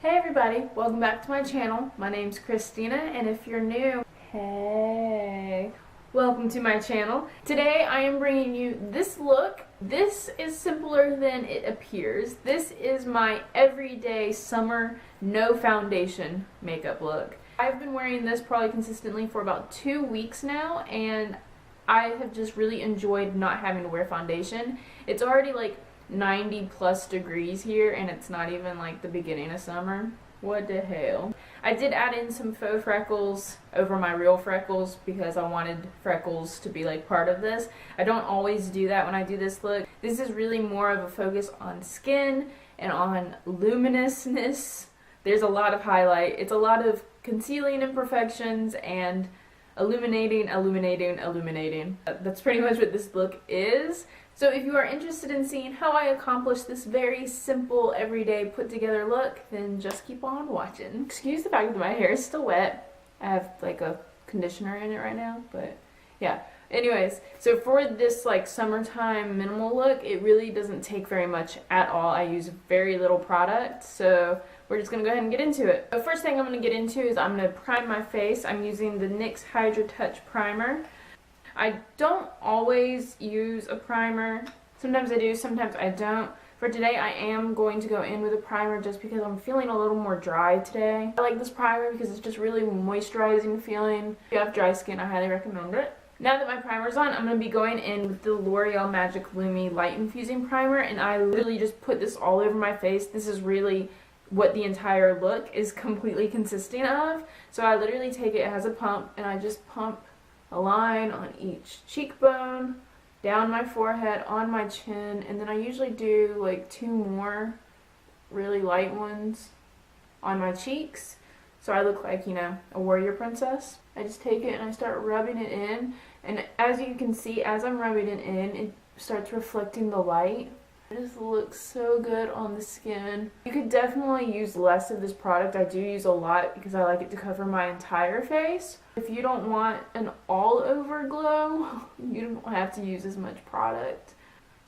Hey everybody, welcome back to my channel. My name's Christina, and if you're new, hey, welcome to my channel. Today I am bringing you this look. This is simpler than it appears. This is my everyday summer no foundation makeup look. I've been wearing this probably consistently for about 2 weeks now, and I have just really enjoyed not having to wear foundation. It's already like 90 plus degrees here, and it's not even like the beginning of summer. What the hell? I did add in some faux freckles over my real freckles because I wanted freckles to be like part of this. I don't always do that when I do this look. This is really more of a focus on skin and on luminousness. There's a lot of highlight. It's a lot of concealing imperfections and illuminating. That's pretty much what this look is. So if you are interested in seeing how I accomplish this very simple, everyday, put-together look, then just keep on watching. Excuse the fact that my hair is still wet. I have like a conditioner in it right now, but yeah. Anyways, so for this like summertime minimal look, it really doesn't take very much at all. I use very little product, so we're just going to go ahead and get into it. The first thing I'm going to get into is I'm going to prime my face. I'm using the NYX Hydrating Primer. I don't always use a primer. Sometimes I do, sometimes I don't. For today, I am going to go in with a primer just because I'm feeling a little more dry today. I like this primer because it's just really moisturizing feeling. If you have dry skin, I highly recommend it. Now that my primer's on, I'm going to be going in with the Loreal Magic Lumi Light Infusing Primer, and I literally just put this all over my face. This is really what the entire look is completely consisting of. So I literally take it as a pump, and I just pump a line on each cheekbone, down my forehead, on my chin, and then I usually do like 2 more really light ones on my cheeks, so I look like, you know, a warrior princess. I just take it and I start rubbing it in, and as you can see, as I'm rubbing it in, it starts reflecting the light. It just looks so good on the skin. You could definitely use less of this product. I do use a lot because I like it to cover my entire face. If you don't want an all-over glow, you don't have to use as much product.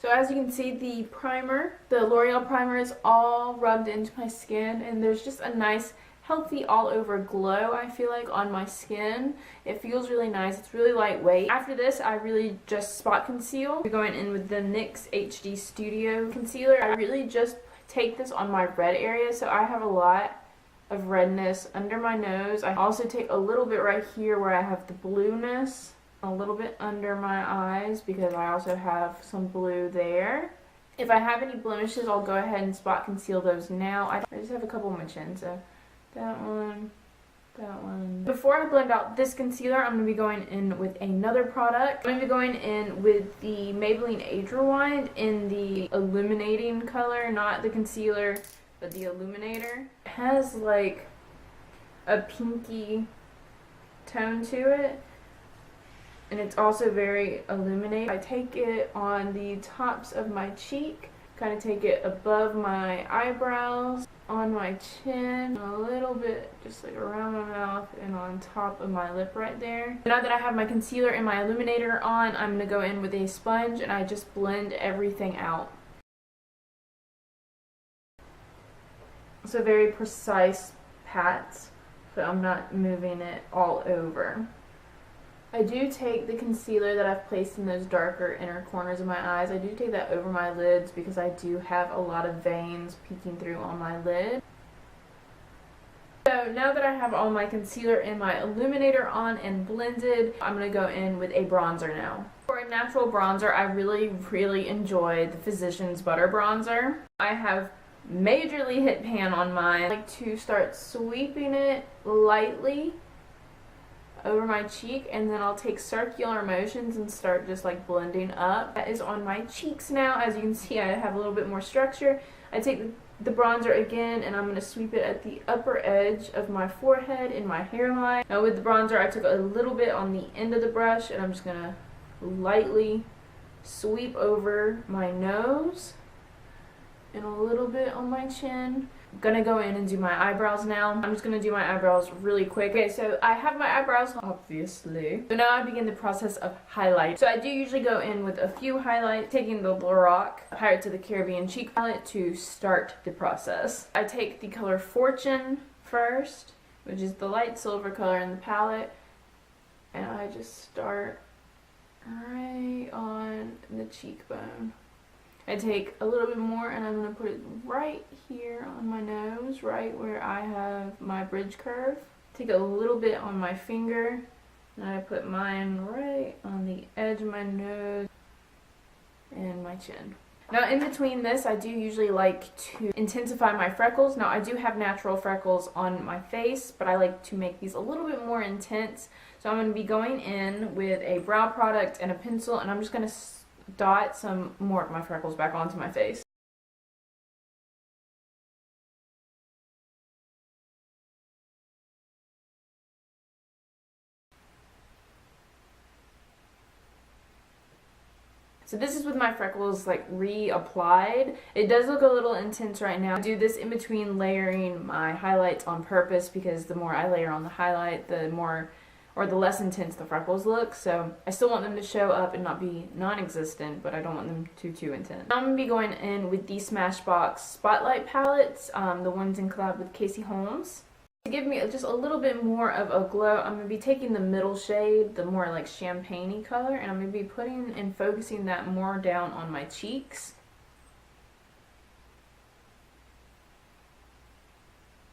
So as you can see, the primer, the L'Oreal primer, is all rubbed into my skin, and there's just a nice healthy all-over glow, I feel like, on my skin. It feels really nice. It's really lightweight. After this, I really just spot conceal. We're going in with the NYX HD Studio Concealer. I really just take this on my red area, so I have a lot of redness under my nose. I also take a little bit right here where I have the blueness, a little bit under my eyes because I also have some blue there. If I have any blemishes, I'll go ahead and spot conceal those now. I just have a couple on my chin, so that one, that one. Before I blend out this concealer, I'm going to be going in with another product. I'm going to be going in with the Maybelline Age Rewind in the Illuminating color, not the concealer, but the illuminator. It has like a pinky tone to it, and it's also very illuminating. I take it on the tops of my cheek, kind of take it above my eyebrows, on my chin, a little bit just like around my mouth, and on top of my lip right there. Now that I have my concealer and my illuminator on, I'm going to go in with a sponge and I just blend everything out. So very precise pats, so I'm not moving it all over. I do take the concealer that I've placed in those darker inner corners of my eyes. I do take that over my lids because I do have a lot of veins peeking through on my lid. So now that I have all my concealer and my illuminator on and blended, I'm going to go in with a bronzer now. For a natural bronzer, I really enjoy the Physicians Butter Bronzer. I have majorly hit pan on mine. I like to start sweeping it lightly over my cheek, and then I'll take circular motions and start just like blending up. That is on my cheeks now. As you can see, I have a little bit more structure. I take the bronzer again, and I'm going to sweep it at the upper edge of my forehead in my hairline. Now with the bronzer, I took a little bit on the end of the brush, and I'm just going to lightly sweep over my nose and a little bit on my chin. gonna go in and do my eyebrows now. I'm just gonna do my eyebrows really quick. Okay, so I have my eyebrows, obviously. So now I begin the process of highlight. So I do usually go in with a few highlights, taking the Lorac Pirates of the Caribbean cheek palette to start the process. I take the color Fortune first, which is the light silver color in the palette, and I just start right on the cheekbone. I take a little bit more and I'm going to put it right here on my nose, right where I have my bridge curve. Take a little bit on my finger and I put mine right on the edge of my nose and my chin. Now in between this, I do usually like to intensify my freckles. Now I do have natural freckles on my face, but I like to make these a little bit more intense. So I'm going to be going in with a brow product and a pencil, and I'm just going to dot some more of my freckles back onto my face. So this is with my freckles like reapplied. It does look a little intense right now. I do this in between layering my highlights on purpose because the more I layer on the highlight, the more or the less intense the freckles look. So I still want them to show up and not be non-existent, but I don't want them too intense. I'm going to be going in with the Smashbox Spotlight palettes, the ones in collab with Casey Holmes. To give me just a little bit more of a glow, I'm going to be taking the middle shade, the more like champagne-y color, and I'm going to be putting and focusing that more down on my cheeks.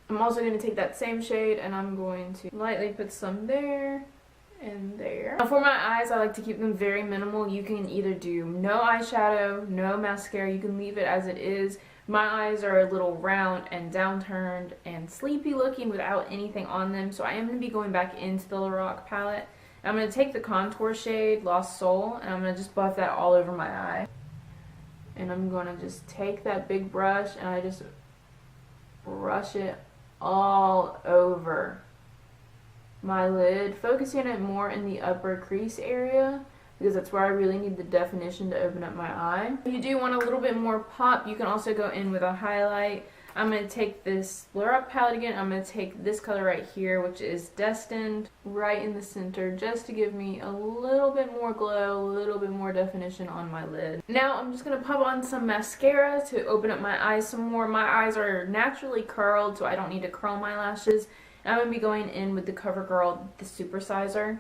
I'm also going to take that same shade and I'm going to lightly put some there and there. Now for my eyes, I like to keep them very minimal. You can either do no eyeshadow, no mascara, you can leave it as it is. My eyes are a little round and downturned and sleepy looking without anything on them, so I am going to be going back into the Lorac palette. I'm going to take the contour shade, Lost Soul, and I'm going to just buff that all over my eye. And I'm going to just take that big brush and I just brush it all over my lid, focusing it more in the upper crease area because that's where I really need the definition to open up my eye. If you do want a little bit more pop, you can also go in with a highlight. I'm going to take this Loreal palette again. I'm going to take this color right here, which is Destined, right in the center, just to give me a little bit more glow, a little bit more definition on my lid. Now I'm just going to pop on some mascara to open up my eyes some more. My eyes are naturally curled, so I don't need to curl my lashes. And I'm going to be going in with the Covergirl, the Supersizer.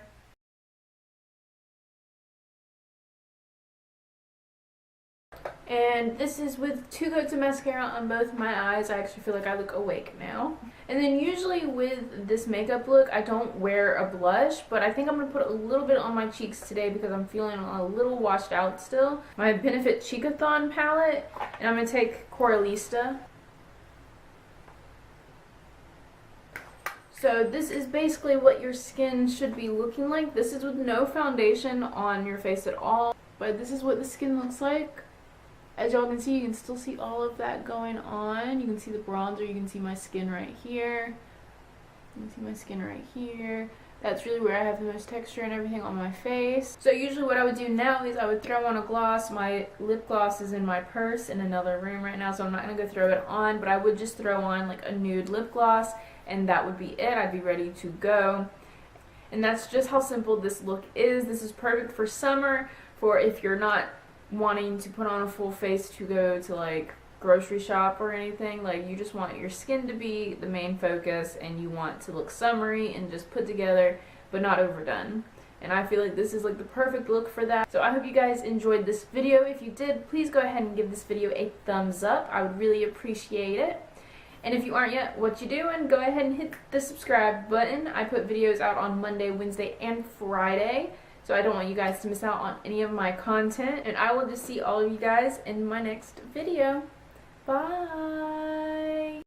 And this is with 2 coats of mascara on both my eyes. I actually feel like I look awake now. And then usually with this makeup look, I don't wear a blush, but I think I'm going to put a little bit on my cheeks today because I'm feeling a little washed out still. My Benefit Cheekathon palette, and I'm going to take Coralista. So this is basically what your skin should be looking like. This is with no foundation on your face at all, but this is what the skin looks like. As y'all can see, you can still see all of that going on. You can see the bronzer, you can see my skin right here. You can see my skin right here. That's really where I have the most texture and everything on my face. So usually what I would do now is I would throw on a gloss. My lip gloss is in my purse in another room right now, so I'm not going to go throw it on, but I would just throw on like a nude lip gloss and that would be it. I'd be ready to go. And that's just how simple this look is. This is perfect for summer, for if you're not wanting to put on a full face to go to like grocery shop or anything. Like you just want your skin to be the main focus and you want to look summery and just put together but not overdone. And I feel like this is like the perfect look for that. So I hope you guys enjoyed this video. If you did, please go ahead and give this video a thumbs up. I would really appreciate it. And if you aren't yet, what you doing? Go ahead and hit the subscribe button. I put videos out on Monday, Wednesday, and Friday. So I don't want you guys to miss out on any of my content. And I will just see all of you guys in my next video. Bye!